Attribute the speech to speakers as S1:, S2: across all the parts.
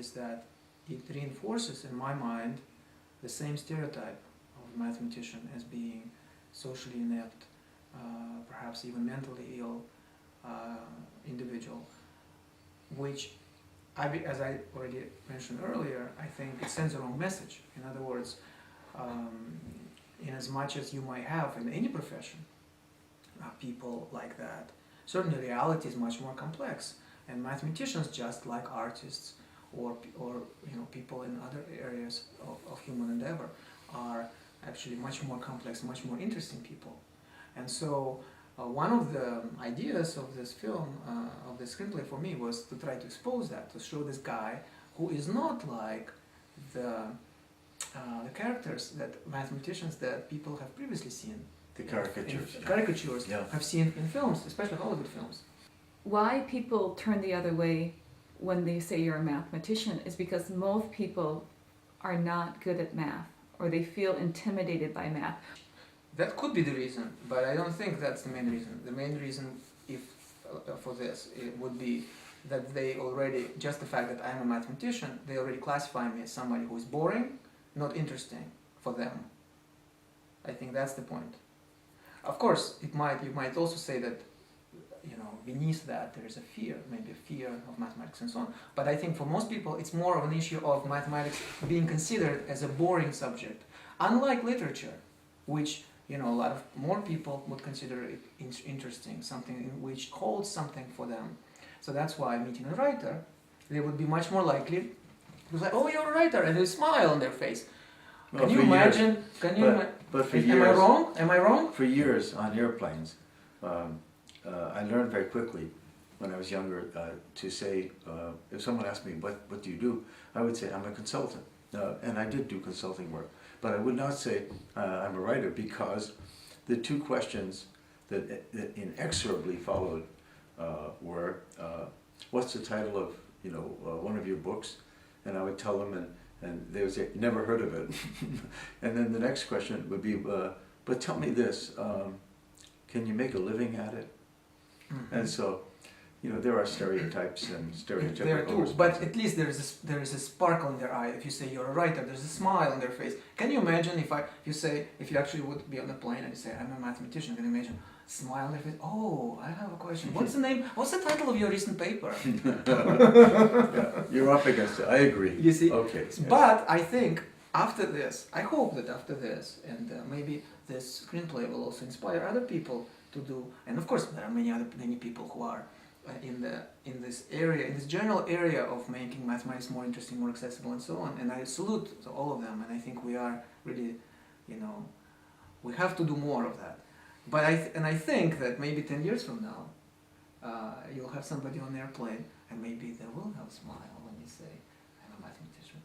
S1: is that it reinforces in my mind the same stereotype of a mathematician as being socially inept, perhaps even mentally ill individual, which, as I already mentioned earlier, I think it sends the wrong message. In other words, in as much as you might have in any profession people like that, certainly reality is much more complex, and mathematicians, just like artists or people in other areas of human endeavor, are actually much more complex, much more interesting people. And so one of the ideas of this film, of the screenplay for me, was to try to expose that, to show this guy who is not like the characters that mathematicians that people have previously seen.
S2: The caricatures.
S1: Caricatures
S2: yeah.
S1: have seen in films, especially Hollywood films.
S3: Why people turn the other way when they say you're a mathematician is because most people are not good at math, or they feel intimidated by math.
S1: That could be the reason, but I don't think that's the main reason. The main reason for this it would be that they already, just the fact that I'm a mathematician, they already classify me as somebody who is boring, not interesting for them. I think that's the point. Of course, you might also say that, beneath that there is a fear, maybe a fear of mathematics and so on. But I think for most people, it's more of an issue of mathematics being considered as a boring subject, unlike literature, which a lot of more people would consider it interesting, something in which holds something for them. So that's why meeting a writer, they would be much more likely to say, "Oh, you're a writer," and they smile on their face.
S2: Well,
S1: Can you imagine?
S2: But for
S1: am
S2: years,
S1: I wrong? Am I wrong?
S2: For years on airplanes, I learned very quickly when I was younger to say, if someone asked me, what do you do? I would say, I'm a consultant. And I did do consulting work. But I would not say I'm a writer, because the two questions that inexorably followed were, what's the title of one of your books? And I would tell them, and they would say, never heard of it. And then the next question would be, but tell me this, can you make a living at it? Mm-hmm. And so, there are stereotypes and stereotypical.
S1: There are too, but at least there is a sparkle in their eye. If you say you're a writer, there's a smile on their face. Can you imagine if you actually would be on a plane and you say, I'm a mathematician, can you imagine? Smile on their face. Oh, I have a question. What's the name? What's the title of your recent paper?
S2: Yeah, you're up against it. I agree.
S1: You see?
S2: Okay. Yeah.
S1: But I think after this, I hope that after this, and maybe this screenplay will also inspire other people to do. And of course, there are many people who are in this general area of making mathematics more interesting, more accessible, and so on. And I salute to all of them. And I think we are really, we have to do more of that. But I think that maybe 10 years from now, you'll have somebody on an airplane, and maybe they will have a smile when you say, I'm a mathematician.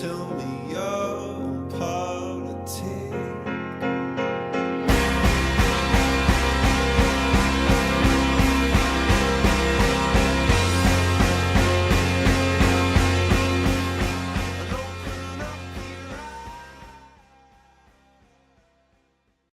S4: Tell me